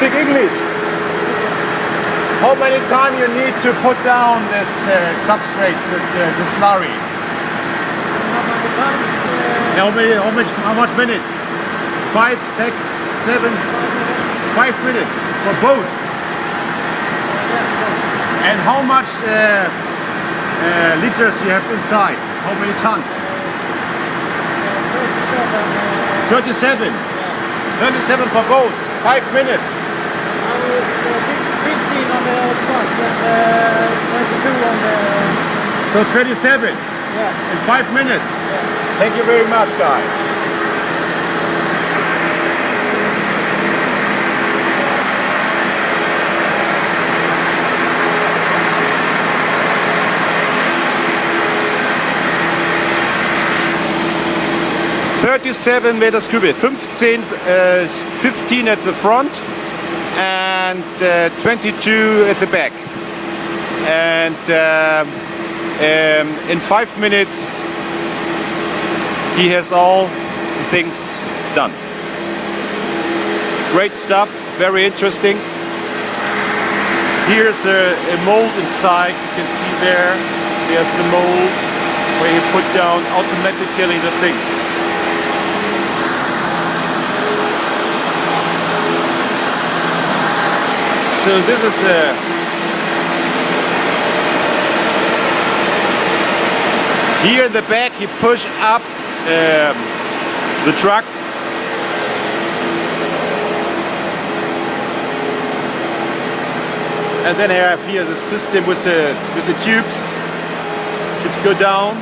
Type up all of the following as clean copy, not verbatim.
speak English? How many times you need to put down this substrate, the slurry? How much minutes? 5, 6, 7, 5 minutes for both. And how much liters you have inside? How many tons? 37. 37 for both. 5 minutes. 15 on the truck and 22 on the... So 37 Yeah. in 5 minutes. Yeah. Thank you very much, guys. Thirty-seven meters cubic, 15 at the front and 22 at the back. And in 5 minutes he has all things done. Great stuff, very interesting. Here's a mold inside, you can see there. There's the mold where you put down automatically the things. So this is here in the back you push up the truck. And then I have here the system with the tubes. Tubes go down.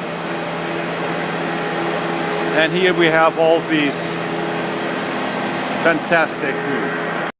And here we have all these fantastic moves.